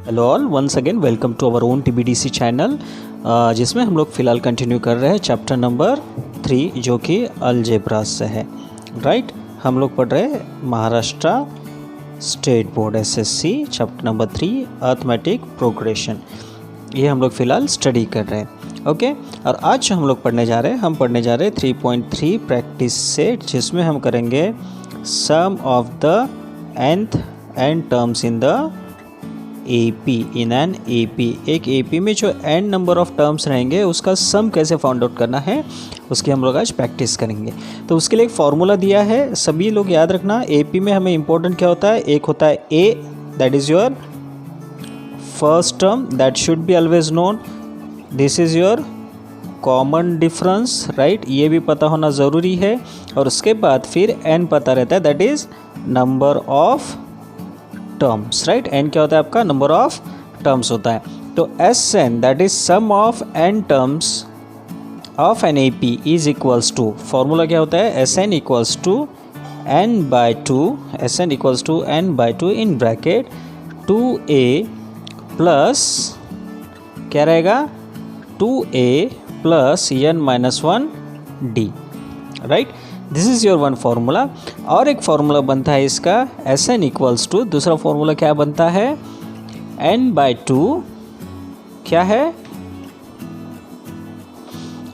Hello all, once again welcome to our own TBDC channel, जिसमें हम लोग फ़िलहाल कंटिन्यू कर रहे हैं चैप्टर नंबर 3 जो कि अलजेब्रा से है। राइट, हम लोग पढ़ रहे हैं Maharashtra state board SSC chapter number 3 arithmetic progression. ये हम लोग फ़िलहाल स्टडी कर रहे हैं। ओके, और आज हम लोग पढ़ने जा रहे हैं 3.3 प्रैक्टिस सेट, जिसमें हम करेंगे sum of the nth and terms in the AP in an AP। एक AP में जो n नंबर ऑफ टर्म्स रहेंगे उसका सम कैसे फाउंड आउट करना है उसकी हम लोग आज प्रैक्टिस करेंगे। तो उसके लिए एक फार्मूला दिया है, सभी लोग याद रखना। AP में हमें इंपॉर्टेंट क्या होता है, एक होता है A, that is your first term, that should be always known. This is your common difference, right, ये भी पता होना ज़रूरी है। और उसके बाद फिर n पता रहता है, that is number of terms, right. n क्या होता है आपका, नंबर ऑफ टर्म्स होता है। तो Sn that is sum of n terms of an AP is equals to, formula क्या होता है, Sn equals to n by 2 in bracket 2a plus क्या रहेगा 2a plus n-1d, right. This is your one formula. और एक formula बनता है इसका Sn इक्वल्स टू, दूसरा फार्मूला क्या बनता है, n/2 क्या है,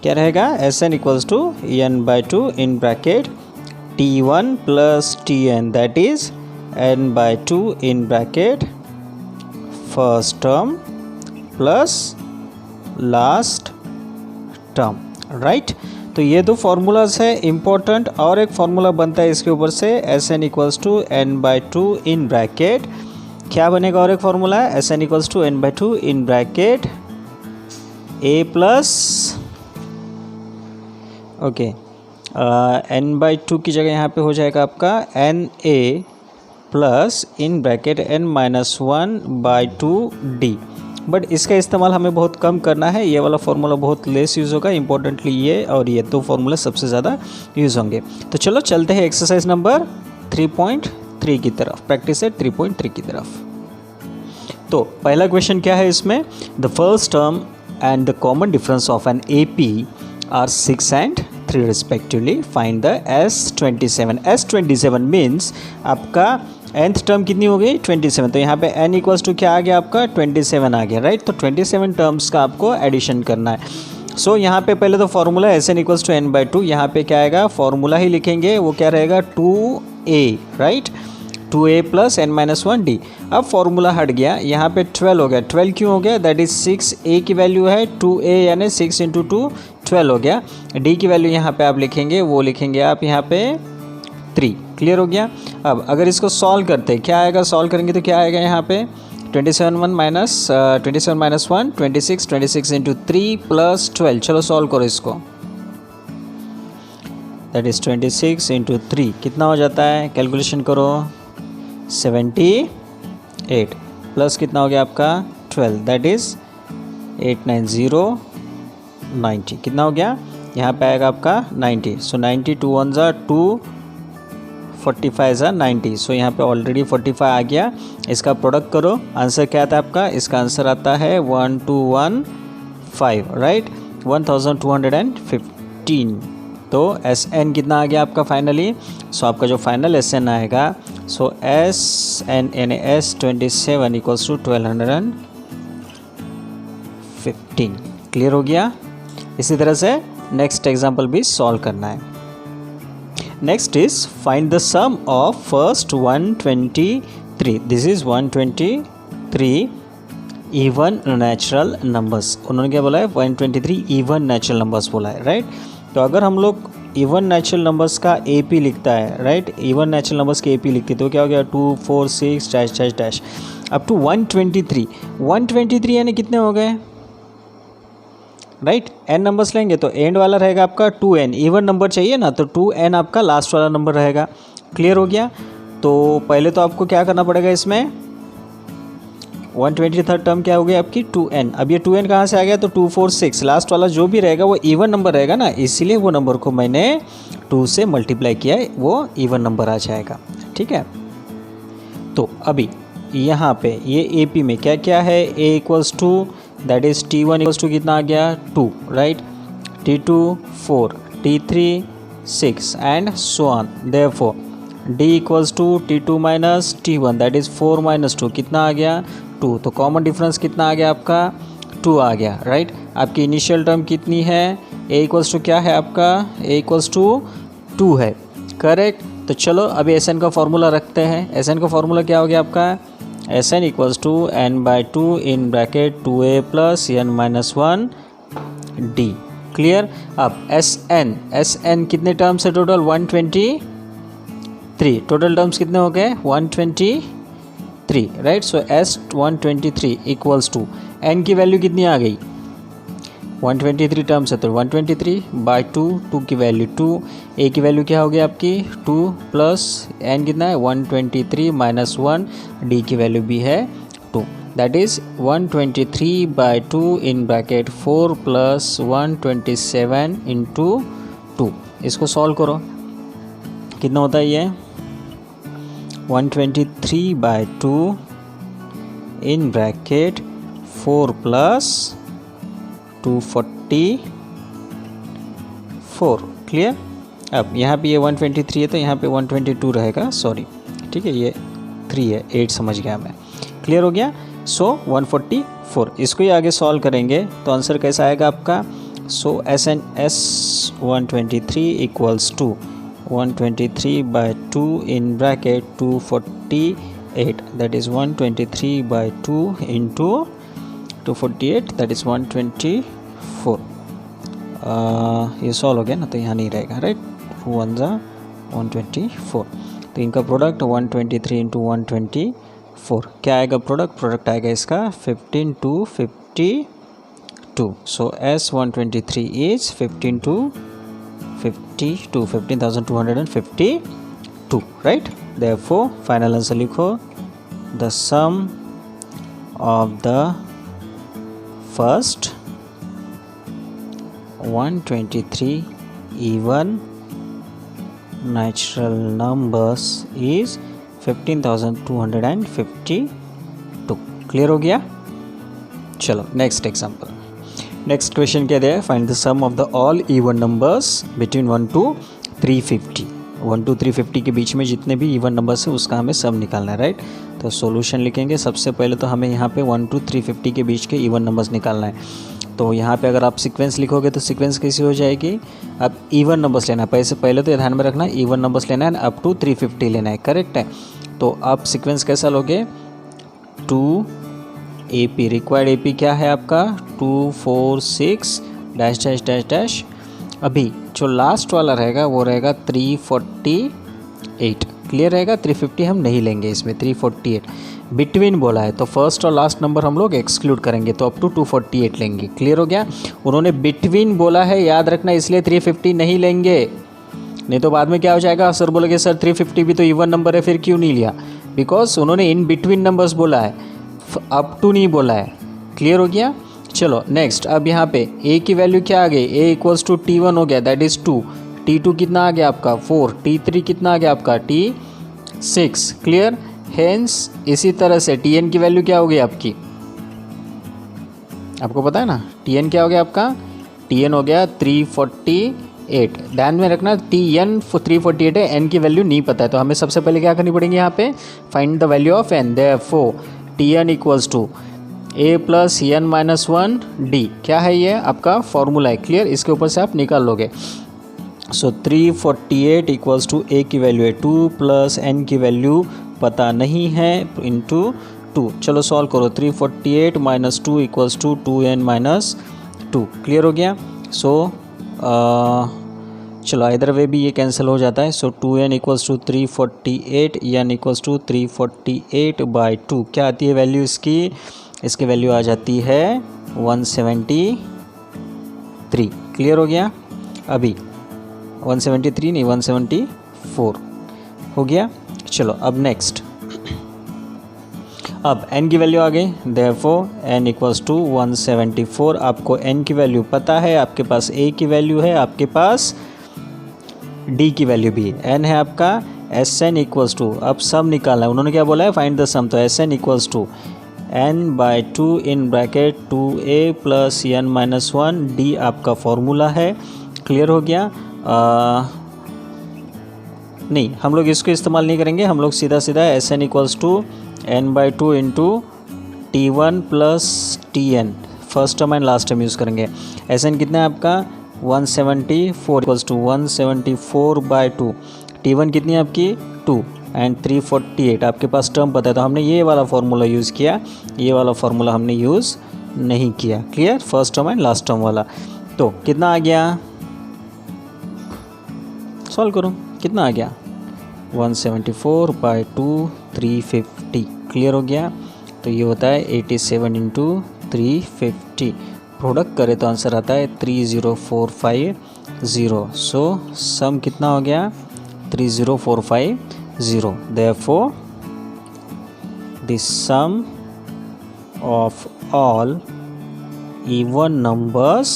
क्या रहेगा, Sn equals to n/2 in bracket t1 plus tn, that is n/2 in bracket first term plus last term, right. तो ये दो फार्मूलाज है इम्पोर्टेंट। और एक फार्मूला बनता है इसके ऊपर से Sn equals to n/2 in bracket, क्या बनेगा, और एक फार्मूला है Sn equals to n/2 in bracket a plus, okay, n/2 की जगह यहाँ पे हो जाएगा आपका na plus in bracket n-1/2d। But इसका इस्तेमाल हमें बहुत कम करना है, ये वाला फार्मूला बहुत लेस यूज़ होगा, इंपॉर्टेंटली ये और ये दो फार्मूला सबसे ज़्यादा यूज़ होंगे। तो चलो चलते हैं एक्सरसाइज नंबर 3.3 की तरफ, प्रैक्टिस है 3.3 की तरफ। तो पहला क्वेश्चन क्या है इसमें, the first term and the common difference of an AP are 6 and 3 respectively, find the S27। S27 means आपका nth टर्म कितनी हो गई, 27। तो यहाँ पे n इक्वल्स टू क्या आ गया आपका, 27 आ गया, राइट। तो 27 टर्म्स का आपको एडिशन करना है। सो यहाँ पे पहले तो formula Sn equals to n/2, यहाँ पे क्या आएगा, फार्मूला ही लिखेंगे, वो क्या रहेगा 2a, right, 2a plus n-1d। अब फार्मूला हट गया, यहाँ पे 12 हो गया। 12 क्यों हो गया, दैट इज 6a की वैल्यू है, 2a यानी 6 × 2 12 हो गया। d की वैल्यू यहाँ पे आप लिखेंगे, वो लिखेंगे आप यहाँ पे 3, क्लियर हो गया। अब अगर इसको सॉल्व करते हैं, क्या आएगा, सॉल्व करेंगे तो क्या आएगा यहाँ पे 27 माइनस 1 26, 26 × 3 प्लस 12। चलो सॉल्व करो इसको, दैट इज 26 × 3 कितना हो जाता है, कैलकुलेशन करो, 78 प्लस कितना हो गया आपका 12, दैट इज 890 90, कितना हो गया, यहाँ पे आएगा आपका 90। सो 90 2 1 2 45 90। सो यहाँ पे ऑलरेडी 45 आ गया। इसका प्रोडक्ट करो, आंसर क्या आता है आपका, इसका आंसर आता है 1215, राइट, 1215। तो Sn कितना आ गया आपका फाइनली, सो आपका जो फाइनल Sn आएगा, सो Sn यानी S27 इक्वल्स टू 1215, क्लियर हो गया। इसी तरह से नेक्स्ट एग्जाम्पल भी सॉल्व करना है। Next is find the sum of first 123, this is 123 even natural numbers. उन्होंने क्या बोला है, 123 इवन नेचुरल नंबर्स बोला है, राइट। तो अगर हम लोग इवन नेचुरल नंबर्स का AP लिखता है, राइट, इवन नेचुरल नंबर्स के AP लिखते तो क्या हो गया 2 4 6 dash dash dash up to 123 यानी कितने हो गए, राइट। n नंबर्स लेंगे तो एंड वाला रहेगा आपका 2n, इवन नंबर चाहिए ना, तो 2n आपका लास्ट वाला नंबर रहेगा, क्लियर हो गया। तो पहले तो आपको क्या करना पड़ेगा, इसमें 123 टर्म क्या हो गई आपकी 2n। अब ये 2n कहाँ से आ गया, तो 2 4 6 लास्ट वाला जो भी रहेगा वो इवन नंबर रहेगा ना, इसीलिए वो नंबर को मैंने 2 से मल्टीप्लाई किया है, वो इवन नंबर आ जाएगा, ठीक है। तो अभी यहाँ पे ये ए पी में क्या क्या है, A equals to that is T1 equals to कितना आ गया 2, right, T2 4, T3 6 and so on. Therefore D equals to T2 minus T1 that is 4 minus 2 कितना आ गया 2। तो कॉमन डिफरेंस कितना आ गया आपका 2 आ गया, राइट। आपकी इनिशियल टर्म कितनी है, ए इक्वल्स टू क्या है आपका, ए इक्वल्स टू 2 है, करेक्ट। तो चलो अभी एस एन का फॉर्मूला रखते हैं। एस एन का फॉर्मूला क्या हो गया आपका, s n equals to n/2 in bracket 2a plus n minus 1 d, clear. अब एस एन कितने टर्म्स है टोटल 123, टोटल टर्म्स कितने हो गए 123, right. So S 123 equals to n की वैल्यू कितनी आ गई 123 टर्म्स है तो 123/2, 2 की वैल्यू 2, ए की वैल्यू क्या हो गया आपकी 2 प्लस एन कितना है 123 माइनस 1, डी की वैल्यू भी है 2 that is 123/2 in bracket 4 plus 127 into 2। इसको सॉल्व करो, कितना होता है ये 123/2 इन ब्रैकेट 4 प्लस 244, क्लियर। अब यहाँ पे ये 123 है तो यहाँ पे 122 रहेगा, सॉरी, ठीक है, ये 3 है, 8 समझ गया मैं, क्लियर हो गया। सो 144, इसको ही आगे सॉल्व करेंगे तो आंसर कैसा आएगा आपका। So S N S 123 equals to 123/2 in bracket 248 that is 123/2 into 248 that is 124। ये सॉल्व हो गया ना, तो यहाँ नहीं रहेगा, राइट, 2 1 जा 124। तो इनका प्रोडक्ट 123 इंटू 124 क्या आएगा, प्रोडक्ट आएगा इसका 15 to 52। So S 123 is 15 to 52, 15,252, right. Therefore final answer लिखो, the sum of the first 123 even natural numbers is 15,252, clear हो गया। चलो नेक्स्ट एग्जांपल, नेक्स्ट क्वेश्चन क्या दिया है, find the sum of the all even numbers between 1 to 350। 1 to 350 के बीच में जितने भी इवन नंबर्स हैं उसका हमें सम निकालना है, राइट। तो सॉल्यूशन लिखेंगे, सबसे पहले तो हमें यहाँ पे 1 to 350 के बीच के इवन नंबर्स निकालना है। तो यहाँ पे अगर आप सीक्वेंस लिखोगे तो सीक्वेंस कैसी हो जाएगी, अब इवन नंबर्स लेना है, पहले तो ये ध्यान में रखना इवन नंबर्स लेना है, अप टू 350 लेना है, करेक्ट है। तो आप सीक्वेंस कैसा लोगे, 2 AP, रिक्वायर्ड AP क्या है आपका 2 4 6 डैश डैश डैश डैश। अभी जो लास्ट वाला रहेगा वो रहेगा 348, क्लियर रहेगा। 350 हम नहीं लेंगे इसमें, 348 बिटवीन बोला है तो फर्स्ट और लास्ट नंबर हम लोग एक्सक्लूड करेंगे, तो अप टू 248 लेंगे, क्लियर हो गया। उन्होंने बिटवीन बोला है, याद रखना, इसलिए 350 नहीं लेंगे, नहीं तो बाद में क्या हो जाएगा, सर बोलेंगे सर 350 भी तो इवन नंबर है फिर क्यों नहीं लिया, बिकॉज उन्होंने इन बिटवीन नंबर्स बोला है, अप टू नहीं बोला है, क्लियर हो गया। चलो नेक्स्ट, अब यहाँ पे a की वैल्यू क्या आ गई, a इक्वल्स टू T1 हो गया दैट इज़ 2, T2 कितना आ गया आपका 4, T3 कितना आ गया आपका T6, क्लियर। हेंस इसी तरह से Tn की वैल्यू क्या हो गई आपकी, आपको पता है ना Tn क्या हो गया आपका, Tn हो गया 348, ध्यान में रखना Tn 348 है, n की वैल्यू नहीं पता है, तो हमें सबसे पहले क्या करनी पड़ेगी यहाँ पे, find the value of n, therefore Tn equals to a plus n minus 1 d, क्या है ये आपका फॉर्मूला है, क्लियर, इसके ऊपर से आप निकाल लोगे। सो 348 इक्वल्स टू a की वैल्यू है 2 प्लस n की वैल्यू पता नहीं है इंटू 2, चलो सॉल्व करो, 348 minus 2 equals to 2n minus 2, clear हो गया। सो चलो इधर वे भी ये कैंसिल हो जाता है, so 2n equals to 348, n equals to 348/2, क्या आती है वैल्यू इसकी, इसकी वैल्यू आ जाती है 173, क्लियर हो गया। अभी 173 नहीं 174 हो गया। चलो अब नेक्स्ट, अब n की वैल्यू आ गई, देयरफॉर n इक्वल्स टू 174, आपको n की वैल्यू पता है, आपके पास a की वैल्यू है, आपके पास d की वैल्यू भी है, n है आपका एस एन इक्वल्स टू, अब सम निकालना है, उन्होंने क्या बोला है, फाइंड द सम, तो s n equals to n/2 in bracket 2a plus n minus 1 d आपका फॉर्मूला है। क्लियर हो गया? नहीं, हम लोग इसको इस्तेमाल नहीं करेंगे, हम लोग सीधा सीधा s n equals to n/2 into T1 plus Tn, first term and last term use करेंगे। एस एन कितना है आपका 174 इक्वल्स टू 174/2, T1 कितनी है आपकी 2 एंड 348, आपके पास टर्म पता है, तो हमने ये वाला फार्मूला यूज़ किया, ये वाला फार्मूला हमने यूज़ नहीं किया। Clear? First term and last term वाला। तो कितना आ गया, सॉल्व करो, कितना आ गया 174/2 350। क्लियर हो गया? तो ये होता है 87 इंटू 350, प्रोडक्ट करे तो आंसर आता है 30450। सो सम कितना हो गया 30450। Therefore the sum of all even numbers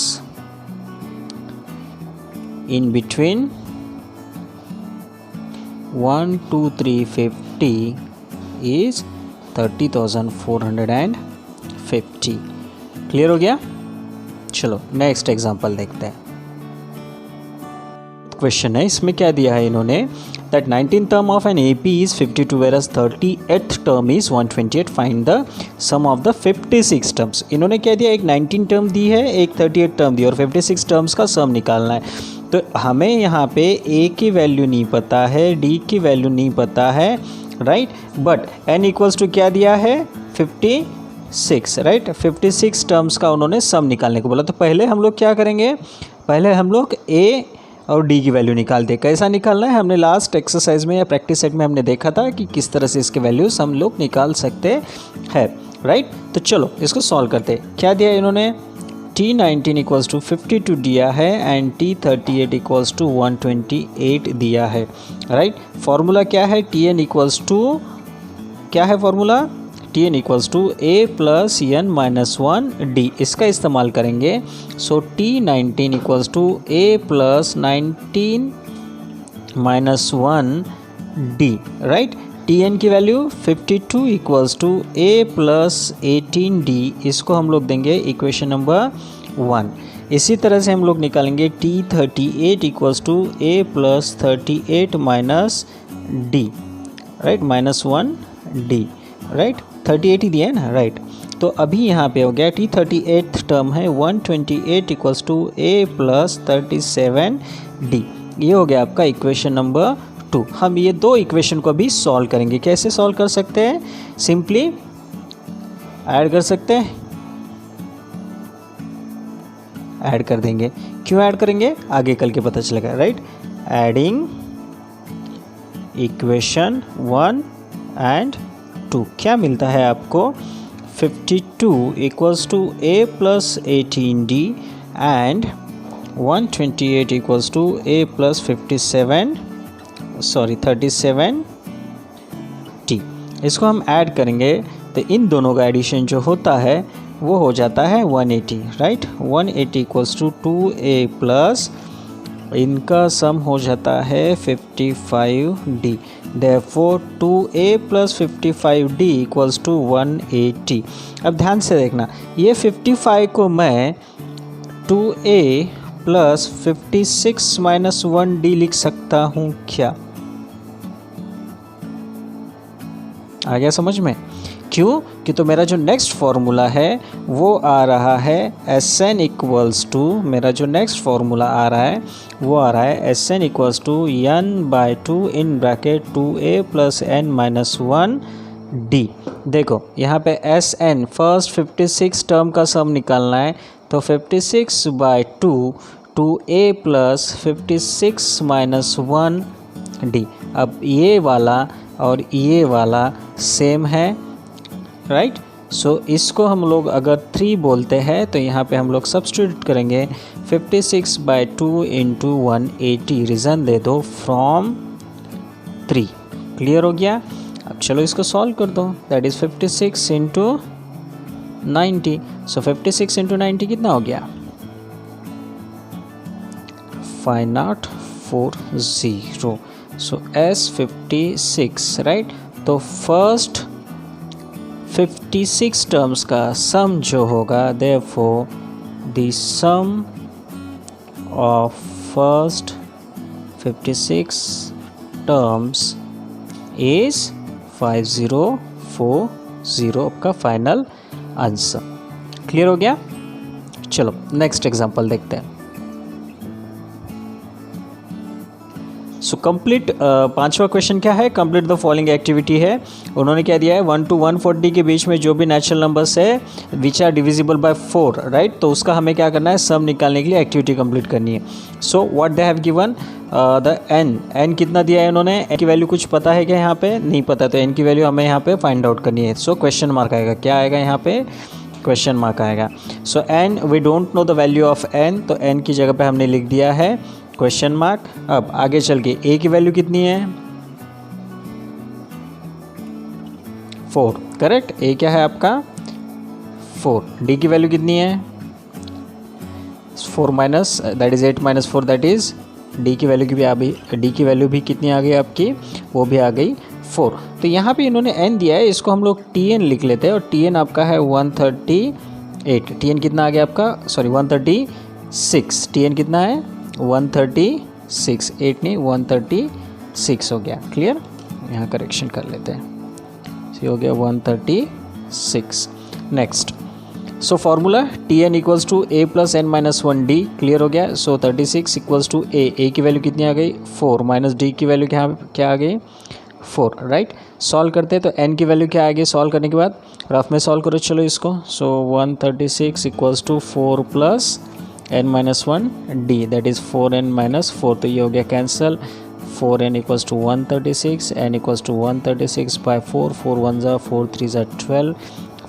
in between 1 2 3 50 is 30,450। Clear हो गया? चलो नेक्स्ट एग्जांपल देखते हैं। क्वेश्चन है, इसमें क्या दिया है इन्होंने, that 19th term of an AP is 52 whereas 38th term is 128, find the sum of the 56 terms। इन्होंने क्या दिया, एक 19 टर्म दी है, एक 38 टर्म दी और 56 टर्म्स का सम निकालना है। तो हमें यहाँ पे A की वैल्यू नहीं पता है, D की वैल्यू नहीं पता है, right, but n equals to क्या दिया है 56, राइट, 56 टर्म्स का उन्होंने सम निकालने को बोला। तो पहले हम लोग क्या करेंगे, पहले हम लोग A और डी की वैल्यू निकालते। कैसा निकालना है, हमने लास्ट एक्सरसाइज में या प्रैक्टिस सेट में हमने देखा था कि किस तरह से इसके वैल्यूज हम लोग निकाल सकते हैं, राइट। तो चलो इसको सॉल्व करते। क्या दिया इन्होंने, T19 इक्वल्स टू 52 दिया है एंड T38 इक्वल्स टू 128 दिया है, राइट। फॉर्मूला क्या है, Tn इक्वल्स टू क्या है formula, Tn equals to a plus n minus 1 d, इसका इस्तेमाल करेंगे। So T19 equals to a plus 19 minus 1 d, right. Tn की value 52 equals to a plus 18d, इसको हम लोग देंगे इक्वेशन नंबर 1। इसी तरह से हम लोग निकालेंगे T38 equals to a plus 38 minus d, right, minus 1 d, right, 38 ही दिया है ना, राइट। तो अभी यहाँ पे हो गया T38 टर्म है 128 equals to a plus 37d, ये हो गया आपका इक्वेशन नंबर 2। हम ये दो इक्वेशन को अभी सॉल्व करेंगे। कैसे सॉल्व कर सकते हैं, सिंपली ऐड कर सकते हैं, ऐड कर देंगे। क्यों ऐड करेंगे, आगे कल के पता चलेगा, राइट। एडिंग इक्वेशन 1 एंड 2 क्या मिलता है आपको, 52 equals to a plus 18d and 128 equals to a plus 37t। इसको हम ऐड करेंगे तो इन दोनों का एडिशन जो होता है वो हो जाता है 180, right. 180 equals to 2a plus, इनका सम हो जाता है 55d। Therefore 2a plus 55d equals to 180। अब ध्यान से देखना, ये 55 को मैं 2a प्लस 56 माइनस 1d लिख सकता हूँ क्या, आ गया समझ में? क्यों कि तो मेरा जो नेक्स्ट फॉर्मूला है वो आ रहा है Sn इक्वल्स टू, मेरा जो नेक्स्ट फॉर्मूला आ रहा है वो आ रहा है Sn equals to n/2 in bracket 2a plus n minus 1d। देखो यहाँ पे Sn फर्स्ट 56 टर्म का सम निकालना है, तो 56/2 2a प्लस 56 माइनस 1d। अब ये वाला और ये वाला सेम है, राइट। सो इसको हम लोग अगर 3 बोलते हैं तो यहाँ पे हम लोग सब्स्टिट्यूट करेंगे 56/2 इंटू 180, रीज़न दे दो फ्रॉम 3। क्लियर हो गया? अब चलो इसको सॉल्व कर दो, that is 56 into 90। So 56 into 90 कितना हो गया, 5040। So s 56 right. तो फर्स्ट 56 टर्म्स का सम जो होगा, therefore the sum of first 56 terms is 5040 आपका फाइनल आंसर। क्लियर हो गया? चलो नेक्स्ट एग्जांपल देखते हैं। सो कंप्लीट, पांचवा क्वेश्चन क्या है? कंप्लीट द फॉलोइंग एक्टिविटी है। उन्होंने क्या दिया है, 1 to 140 के बीच में जो भी नेचुरल नंबर्स है which are divisible by 4 right, तो उसका हमें क्या करना है, सम निकालने के लिए एक्टिविटी कंप्लीट करनी है। So what they have given the n कितना दिया है उन्होंने, एन की वैल्यू कुछ पता है क्या? यहाँ पे नहीं पता, तो एन की वैल्यू हमें यहाँ पे फाइंड आउट करनी है। सो क्वेश्चन मार्क आएगा, क्या आएगा यहाँ पे? क्वेश्चन मार्क आएगा। So N, we don't know the value of N, तो एन की जगह पे हमने लिख दिया है क्वेश्चन मार्क। अब आगे चल के ए की वैल्यू कितनी है? 4 करेक्ट। ए क्या है आपका? 4। डी की वैल्यू कितनी है? 4 minus that is 8 minus 4 that is D की वैल्यू की भी आ गई। डी की वैल्यू भी कितनी आ गई आपकी? वो भी आ गई 4। तो यहाँ पे इन्होंने एन दिया है, इसको हम लोग टी एन लिख लेते हैं, और टी एन आपका है 138। टी एन कितना आ गया आपका? सॉरी 136। टी एन कितना है? 136। 8 नहीं 136 हो गया। क्लियर? यहाँ करेक्शन कर लेते हैं, ये हो गया 136। Next, so formula t n equals to a plus n minus 1 d. Clear हो गया? सो 36 इक्वल्स टू ए की वैल्यू कितनी आ गई? 4 माइनस डी की वैल्यू क्या आ गई? 4 राइट। सॉल्व करते हैं तो n की वैल्यू क्या आएगी सॉल्व करने के बाद? रफ में सॉल्व करो चलो इसको। So 136 equals to 4 plus n minus 1 d, that is 4n minus 4, तो ये हो गया cancel. 4n equals to 136, n equals to 136 by 4, 4 1 ज़ा 4 3 ज़ा 12,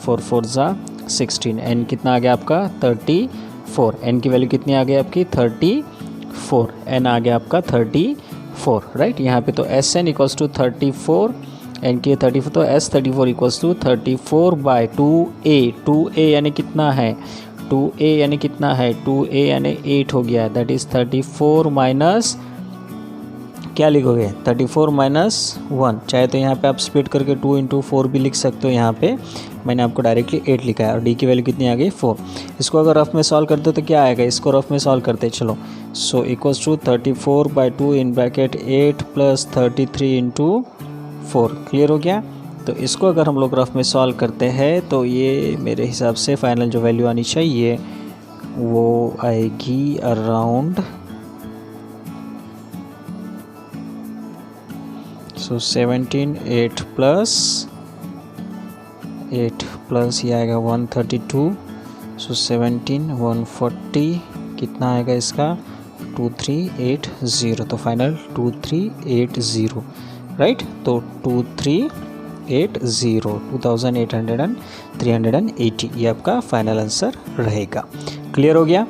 4 4 ज़ा 16। n कितना आ गया आपका? 34। n की वैल्यू कितनी आ गई आपकी? 34। n आ गया आपका 34 राइट। यहाँ पे तो s n equals to 34, n की 34, तो S 34 equals to 34 by 2a। 2a यानी कितना है? 2a यानी कितना है? 2a यानी 8 हो गया, दैट इज़ 34 माइनस क्या लिखोगे? 34 माइनस 1। चाहे तो यहाँ पे आप स्प्लिट करके 2 इंटू 4 भी लिख सकते हो, यहाँ पे मैंने आपको डायरेक्टली 8 लिखा है। और डी की वैल्यू कितनी आ गई? 4। इसको अगर रफ में सॉल्व करते हो तो क्या आएगा? इसको रफ में सॉल्व करते चलो। So equals to 34 by 2 in bracket 8 plus 33 into 4। Clear हो गया? तो इसको अगर हम लोग रफ में सॉल्व करते हैं तो ये मेरे हिसाब से फाइनल जो वैल्यू आनी चाहिए वो आएगी अराउंड 17 8 प्लस ये आएगा 132। सो 17 140 कितना आएगा इसका? 2380। तो फाइनल 2380 राइट। तो 380 ये आपका फाइनल आंसर रहेगा। क्लियर हो गया?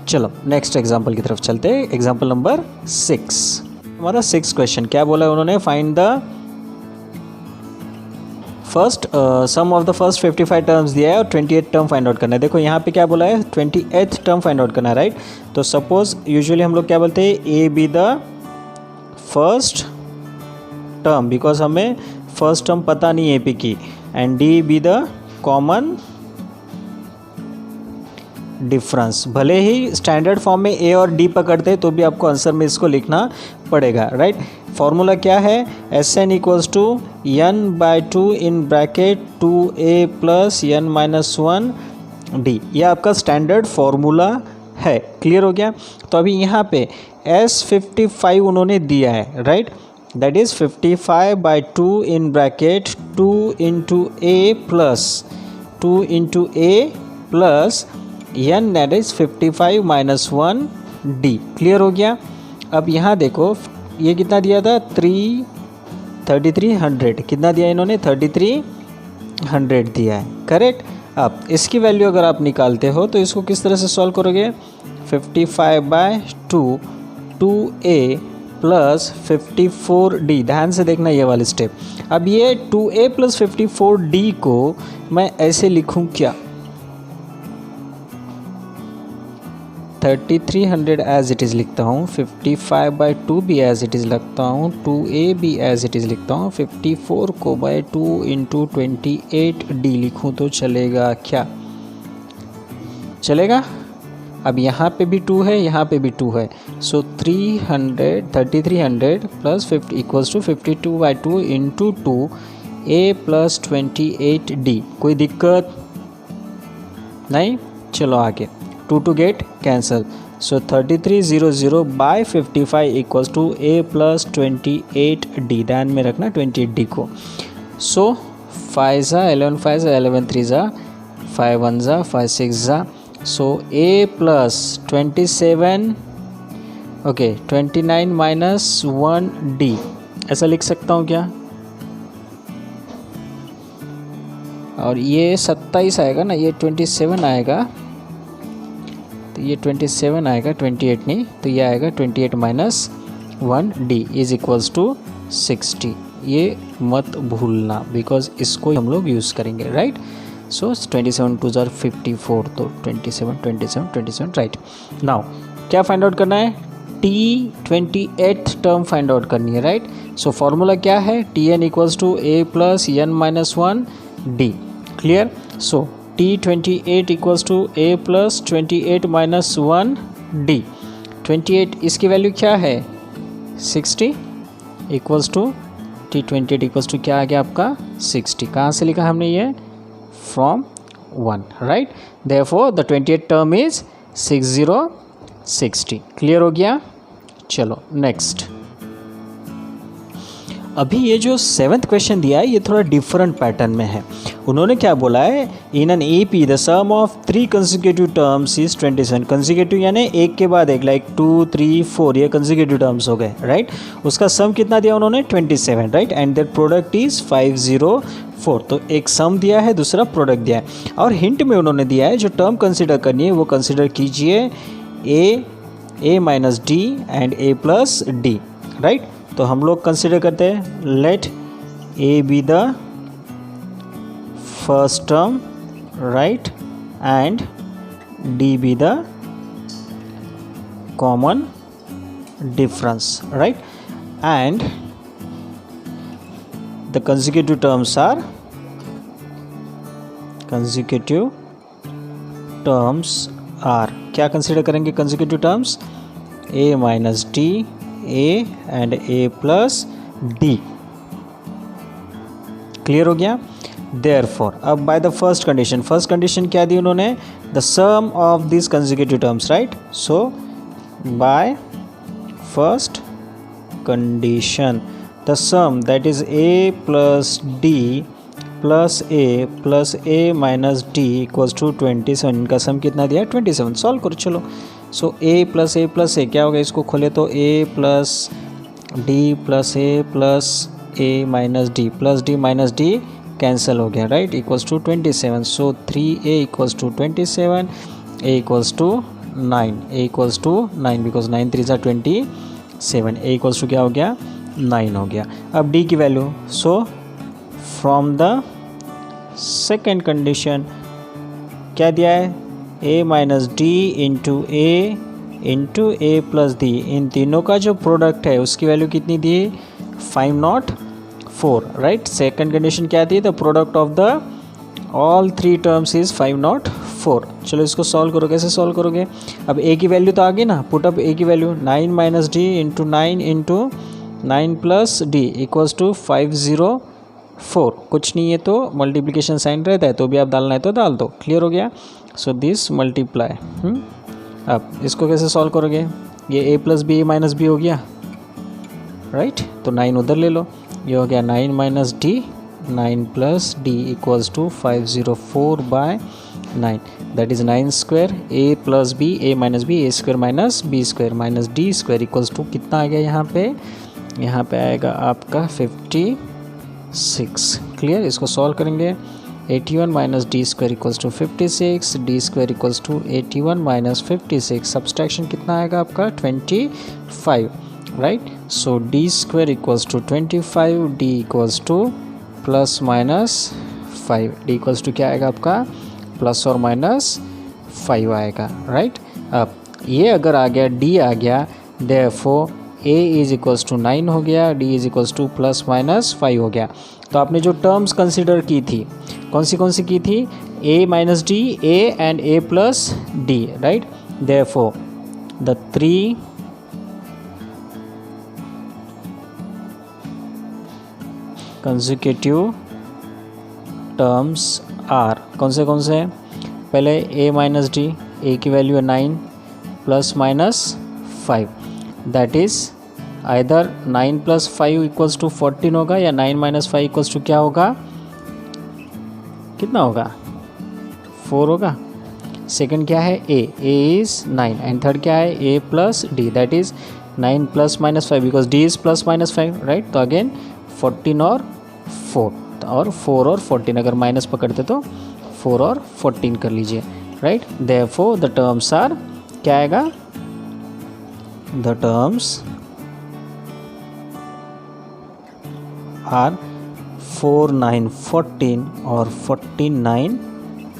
चलो नेक्स्ट एग्जांपल की तरफ चलते हैं। एग्जांपल नंबर 6, हमारा 6 क्वेश्चन क्या बोला है उन्होंने? Find the first sum of the first 55 terms दिया है और 28 टर्म फाइंड आउट करना है। देखो यहाँ पे क्या बोला है? 28th टर्म फाइंड आउट करना है राइट। तो सपोज यूजुअली हम लोग क्या बोलते हैं? A B the first term, because हमें फर्स्ट टर्म पता नहीं है ए पी की, and D B the common difference. भले ही स्टैंडर्ड फॉर्म में ए और डी पकड़ते तो भी आपको आंसर में इसको लिखना पड़ेगा राइट। फॉर्मूला क्या है? S n equals to n by 2 in bracket 2a plus n minus 1 d, ये आपका स्टैंडर्ड फॉर्मूला है। क्लियर हो गया? तो अभी यहाँ पे S55 उन्होंने दिया है right, that is 55 by 2 in bracket 2 into A plus 2 into A plus n, that is 55 minus 1 d. Clear हो गया? अब यहाँ देखो ये कितना दिया था? 3300। कितना दिया इन्होंने? 3300 दिया है करेक्ट। अब इसकी वैल्यू अगर आप निकालते हो तो इसको किस तरह से सॉल्व करोगे? 55 बाय 2 2a प्लस 54d। ध्यान से देखना ये वाली स्टेप। अब ये 2a प्लस 54d को मैं ऐसे लिखूं क्या? 3300 एज इट इज़ लिखता हूँ, 55/2 भी एज इट इज़ लिखता हूँ, 2a भी एज इट इज़ लिखता हूँ, 54 को बाय 2 इंटू 28d लिखूँ तो चलेगा क्या? चलेगा? अब यहाँ पे भी 2 है, यहाँ पे भी 2 है, so 3300 plus 50 equals to 52/2 into 2a plus 28d। कोई दिक्कत नहीं? चलो आगे, 2 get cancel, so 3300 by 55 equals to a plus 28d। ध्यान में रखना 28d को। सो 5 ज़ा 11 5 ज़ा 11 3 ज़ा 5 1 ज़ा 5 6 ज़ा, सो a plus 27 okay 29 minus 1d ऐसा लिख सकता हूँ क्या? और ये 27 आएगा ना, ये 27 आएगा, तो ये 27 आएगा, 28 नहीं, तो ये आएगा 28 minus 1d is equals to 60। ये मत भूलना बिकॉज इसको हम लोग यूज़ करेंगे, राइट? सो 27 2 ज़ार 54, तो 27 राइट। नाउ क्या फाइंड आउट करना है? T28th टर्म फाइंड आउट करनी है, राइट? सो फॉर्मूला क्या है? Tn equals to a plus n minus 1d। Clear? So T28 equals to a plus 28 minus 1d। 28 इसकी वैल्यू क्या है? 60 equals to T28 equals to क्या आ गया आपका? 60। कहाँ से लिखा हमने ये? From 1, right? Therefore the 28th term is 60. Clear हो गया? चलो नेक्स्ट। अभी ये जो 7th क्वेश्चन दिया है ये थोड़ा डिफरेंट पैटर्न में है। उन्होंने क्या बोला है? In an AP the sum of 3 consecutive terms is 27। Consecutive यानी एक के बाद एक, लाइक 2 3 4 ये कंसेक्यूटिव टर्म्स हो गए, राइट? उसका सम कितना दिया उन्होंने? 27, right? And that product is 504। तो एक सम दिया है, दूसरा प्रोडक्ट दिया है, और हिंट में उन्होंने दिया है जो टर्म कंसिडर करनी है वो कंसिडर कीजिए a minus d and a plus d, right? तो हम लोग कंसिडर करते हैं, let a be the first term, right, and d be the common difference, right? And the consecutive terms are क्या कंसिडर करेंगे? consecutive terms a minus d, a and a plus d. Clear हो गया? Therefore, अब by the first condition क्या दी उन्होंने? The sum of this consecutive terms, right? So by first condition the sum that is a plus d plus a minus d equals to 27। इनका सम कितना दिया? 27। Solve करो चलो। सो a प्लस a क्या होगा? इसको खोले तो a plus d plus a minus d cancel हो गया, right? Equals to 27। So 3a equals to 27, a equals to 9 because 9 3 ज़ा 27, a इक्वल्स टू क्या हो गया? 9 हो गया। अब d की value, so from the second condition क्या दिया है? a minus D into A plus D, इन तीनों का जो प्रोडक्ट है उसकी वैल्यू कितनी दी? 504, राइट? सेकेंड कंडीशन क्या थी? The product of the all 3 terms is 504। चलो इसको सॉल्व करो। कैसे सॉल्व करोगे? अब a की वैल्यू तो आ गई ना, पुट अप a की value 9 minus D into 9 plus d equals to 504। कुछ नहीं है तो मल्टीप्लिकेशन साइन रहता है, तो भी आप डालना है तो डाल दो। क्लियर हो गया? So this multiply. अब इसको कैसे सॉल्व करोगे? ये a plus b minus b हो गया, राइट? तो 9 उधर ले लो, ये हो गया 9 minus d, 9 plus d equals to 504 by 9, that is 9 square a plus b, a minus b, a square minus b square minus d square equals to कितना आ गया यहाँ पे? यहाँ पे आएगा आपका 56। क्लियर? इसको सॉल्व करेंगे। 81 minus d square equals to 56, d square equals to 81 minus 56, subtraction कितना आएगा आपका? 25, right? So d square equals to 25, d equals to plus minus 5, d equals to क्या आएगा आपका? प्लस और माइनस 5 आएगा, राइट। अब ये अगर आ गया, डी आ गया, therefore a is equals to 9 हो गया, d is equals to plus minus 5 हो गया। तो आपने जो टर्म्स कंसिडर की थी कौन सी की थी, a minus d, a and a plus d, right. Therefore the 3 consecutive terms are, कौन से पहले a माइनस डी, a की वैल्यू है 9 plus minus 5, that is either 9 plus 5 equals to 14 होगा या 9 माइनस 5 इक्वल्स टू क्या होगा, कितना होगा, 4 होगा। सेकंड क्या है, a इज़ 9 एंड थर्ड क्या है, a plus D, that is 9 plus minus 5 because d is plus minus 5, right. तो अगेन 14 और 4, और 4 और 14 अगर माइनस पकड़ते तो 4 और 14 कर लीजिए, right. Therefore the terms are, क्या आएगा, द टर्म्स आर 4 9 14 और 14 9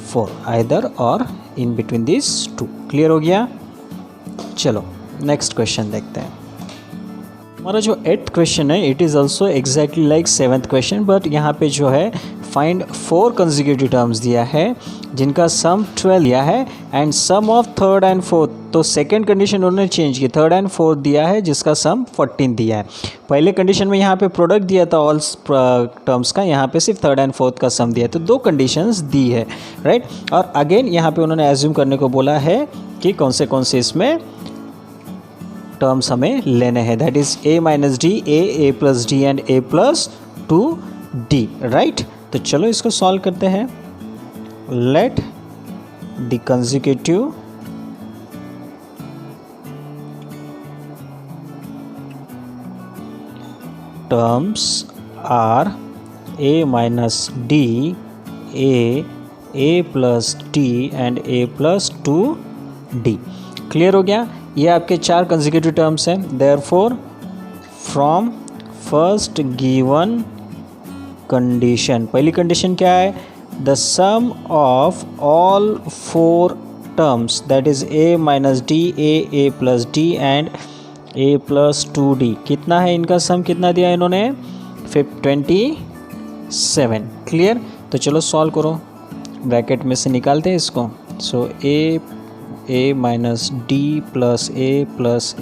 4, आइदर और in between this two. Clear हो गया। चलो नेक्स्ट क्वेश्चन देखते हैं। हमारा जो 8th क्वेश्चन है it is also exactly like 7th question, but यहाँ पे जो है फाइंड 4 कंसेक्यूटिव टर्म्स दिया है जिनका सम 12 दिया है and sum of third and fourth. तो सेकंड कंडीशन उन्होंने चेंज की, थर्ड एंड फोर्थ दिया है जिसका सम 14 दिया है। पहले कंडीशन में यहाँ पे प्रोडक्ट दिया था ऑल टर्म्स का, यहाँ पे सिर्फ थर्ड एंड फोर्थ का सम दिया है। तो 2 कंडीशंस दी है, राइट। और अगेन यहाँ पे उन्होंने एज्यूम करने को बोला है कि कौन से इसमें टर्म्स हमें लेने हैं, that is a minus d, a plus d and a plus 2d, right. तो चलो इसको सॉल्व करते हैं। Let the consecutive terms are a minus d, a plus d and a plus 2d। Clear हो गया। ये आपके 4 कंसेक्यूटिव टर्म्स हैं। Therefore from first given condition, पहली कंडीशन क्या है, the sum of all 4 terms that is a minus d, a plus d and a plus 2d, कितना है इनका सम, कितना दिया इन्होंने, 27। क्लियर। तो चलो सॉल्व करो, ब्रैकेट में से निकालते हैं इसको। So a minus d plus a plus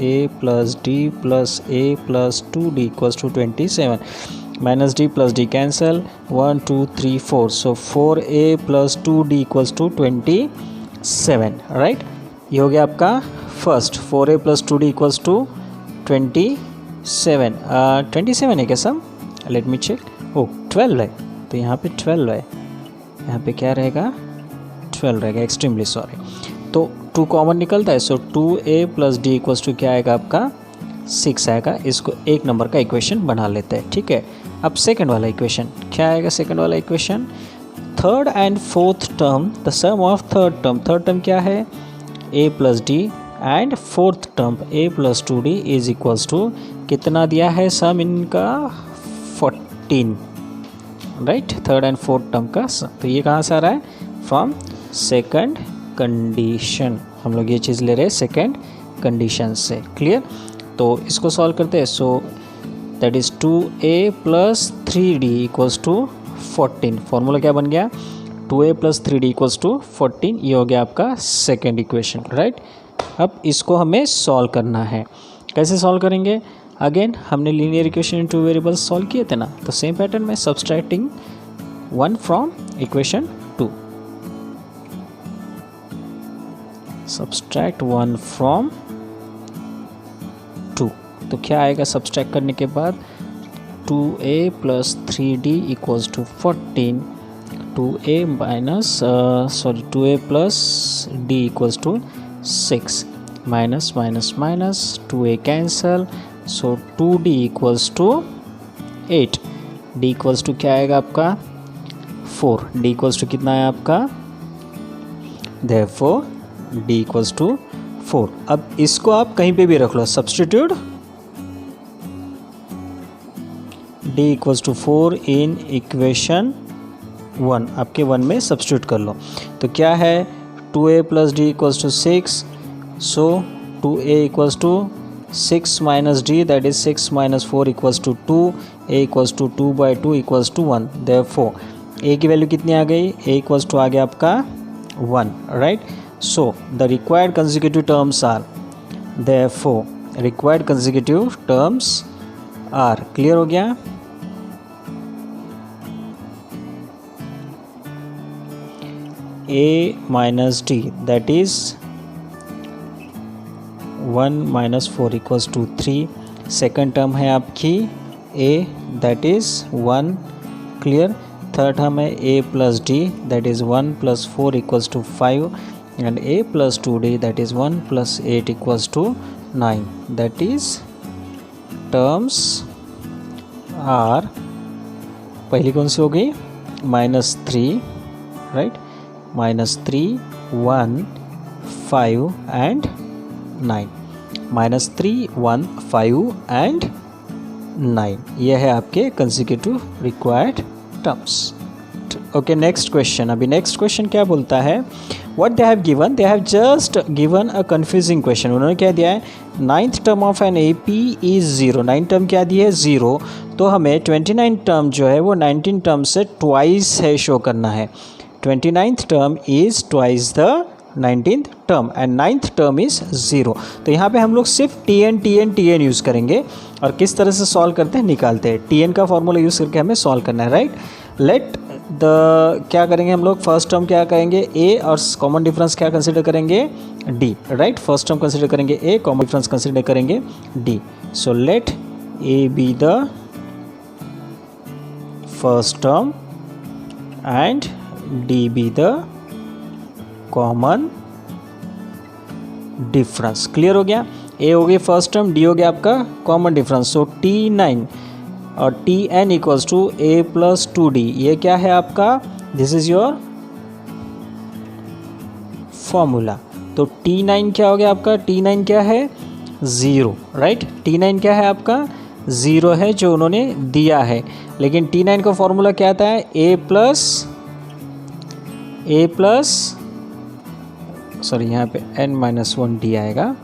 d plus a plus 2d equals to 27, minus d plus d cancel, 1 2 3 4, so 4a plus 2d equals to 27, right. ये हो गया आपका first, 4a plus 2d equals to 27। 27 है क्या सम, let me check, ओ 12 है, तो यहाँ पे 12 है, यहाँ पे क्या रहेगा, 12 रहेगा, एक्सट्रीमली सॉरी। तो 2 कॉमन निकलता है, so 2a plus d equals to क्या आएगा आपका, 6 आएगा। इसको 1 नंबर का इक्वेशन बना लेते हैं, ठीक है। अब सेकंड वाला इक्वेशन क्या आएगा, सेकंड वाला equation, third and fourth term, the sum of third term क्या है, a plus d and fourth term a plus 2d is equals to, कितना दिया है सम इनका, 14, right. Third and fourth term का सम, तो ये कहाँ से आ रहा है, फ्रॉम सेकंड कंडीशन, हम लोग ये चीज़ ले रहे हैं सेकंड कंडीशन से। क्लियर। तो इसको सॉल्व करते हैं। So that is 2a plus 3d equals to 14। Formula क्या बन गया, 2a plus 3d equals to 14। ये हो गया आपका सेकंड इक्वेशन, राइट। अब इसको हमें सॉल्व करना है। कैसे सॉल्व करेंगे, अगेन हमने linear equation in 2 variables solve किए थे ना, तो सेम पैटर्न में subtracting 1 from equation 2, subtract 1 from 2, तो क्या आएगा सब्सट्रैक्ट करने के बाद, 2a plus 3d equals to 14, 2a plus d equals to 6, minus minus minus 2a cancel, so 2d equals to 8, d equals to क्या आएगा आपका 4, d इक्वल्स टू कितना है आपका, देयरफॉर d इक्वल्स टू 4। अब इसको आप कहीं पे भी रख लो, substitute d equals to 4 in equation 1, आपके 1 में सब्स्टिट्यूट कर लो। तो क्या है, 2a plus d equals to 6. So 2a equals to 6 minus d, that is 6 minus 4 equals to 2. a equals to 2 by 2 equals to 1. Therefore a की value कितनी आ गई? a equals to आ गया आपका 1, right? So the required consecutive terms are, therefore required consecutive terms are, clear हो गया? a minus d, that is 1 minus 4 equals to 3. Second term है आपकी a, that is 1, clear? Third term है a plus d, that is 1 plus 4 equals to 5, and a plus 2d, that is 1 plus 8 equals to 9. That is terms are, पहली कौन सी हो गई? -3, right? -3, 1, 5 and 9. -3, 1, 5 and 9. यह है आपके consecutive required terms. Okay, next question. अभी next question क्या बोलता है? What they have given? They have just given a confusing question. उन्होंने क्या दिया है? 9th term of an AP is 0. 9th term क्या दी है? 0. तो हमें 29 टर्म जो है वो 19 टर्म से ट्वाइस है शो करना है. 29th term is twice the 19th term and 9th term is 0. तो यहाँ पे हम लोग सिर्फ TN यूज़ करेंगे. और किस तरह से सॉल्व करते हैं? निकालते हैं. TN का फॉर्मूला यूज़ करके हमें सॉल्व करना है, राइट? लेट द, क्या करेंगे हम लोग? फर्स्ट टर्म क्या करेंगे? A, और कॉमन डिफरेंस क्या कंसिडर करेंगे? D, right? First term consider करेंगे A, कॉमन डिफरेंस कंसिडर करेंगे D. So let A be the first term and D be the common difference. Clear हो गया? A हो गया फर्स्ट टर्म, D हो गया आपका कॉमन डिफरेंस. सो T9 और Tn equals to A plus 2D. ये क्या है आपका? This is your formula. तो T9 क्या हो गया आपका? T9 क्या है? 0, राइट? T9 क्या है आपका? 0 है जो उन्होंने दिया है. लेकिन T9 का फॉर्मूला क्या आता है? A प्लस सॉरी, यहाँ पे n-1D आएगा.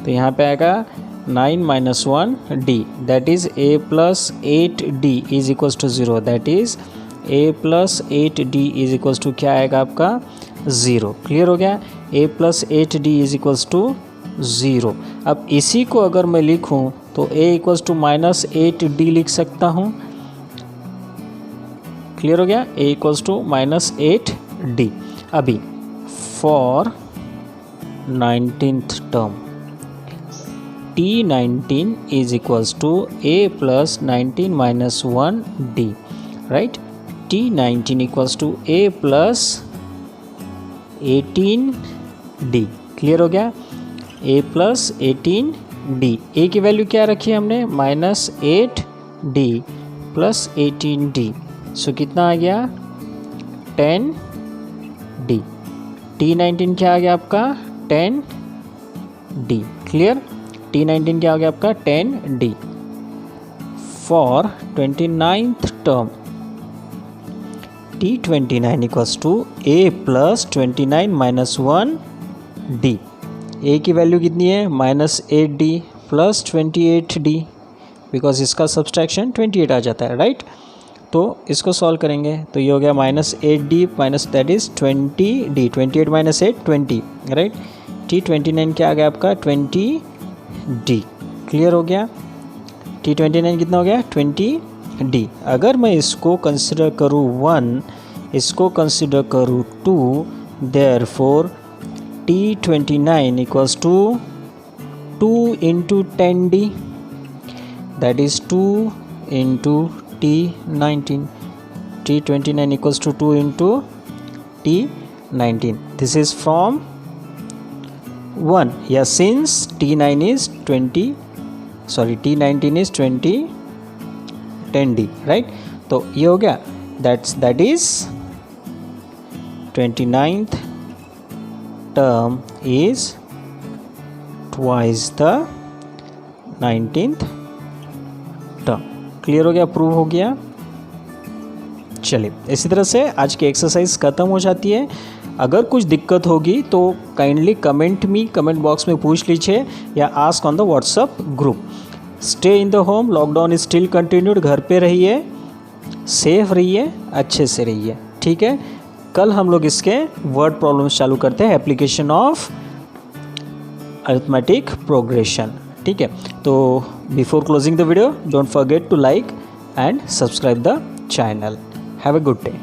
तो यहाँ पे आएगा 9-1D, that is A plus 8D is equals to 0. That is A plus 8D is equals to क्या आएगा आपका? 0. क्लियर हो गया? A plus 8D is equals to 0. अब इसी को अगर मैं लिखूँ तो A इक्वल्स टू -8D लिख सकता हूँ. क्लियर हो गया? A equals to -8D. अभी for 19th term T19 is equals to A plus 19 minus 1D, right? T19 equals to A plus 18D. Clear हो गया? A plus 18D. A की value क्या रखी है हमने? -8D plus 18D. सो कितना आ गया? 10D. T19 क्या आ गया आपका? 10D. क्लियर? T19 क्या आ गया आपका? 10D. For 29th term T29 equals to A plus 29 minus 1D. A की वैल्यू कितनी है? -8D प्लस 28D, बिकॉज इसका सब्सट्रैक्शन 28 आ जाता है, राइट? तो इसको सॉल्व करेंगे तो ये हो गया -8D minus that is 20D. 28 - 8 20, right? T29 क्या आ गया आपका? 20D. क्लियर हो गया? T29 कितना हो गया? 20D. अगर मैं इसको कंसिडर करूँ 1, इसको कंसिडर करूँ 2, therefore T29 equals to 2 into 10D, that is 2 into T19. T29 equals to 2 into T19. This is from 1. Yeah, since T9 is 20, sorry, T19 is 20 10D, right? तो ये हो गया. That is 29th term is twice the 19th term. Clear हो गया? Prove हो गया? चलिए, इसी तरह से आज की एक्सरसाइज ख़त्म हो जाती है. अगर कुछ दिक्कत होगी तो काइंडली कमेंट बॉक्स में पूछ लीजिए या ask on the WhatsApp group. Stay in the home, lockdown is still continued. घर पे रहिए, सेफ रहिए, अच्छे से रहिए, ठीक है। कल हम लोग इसके वर्ड प्रॉब्लम्स चालू करते हैं, एप्लीकेशन ऑफ अरिथमेटिक प्रोग्रेशन, ठीक है। तो before closing the video, don't forget to like and subscribe the channel. Have a good day.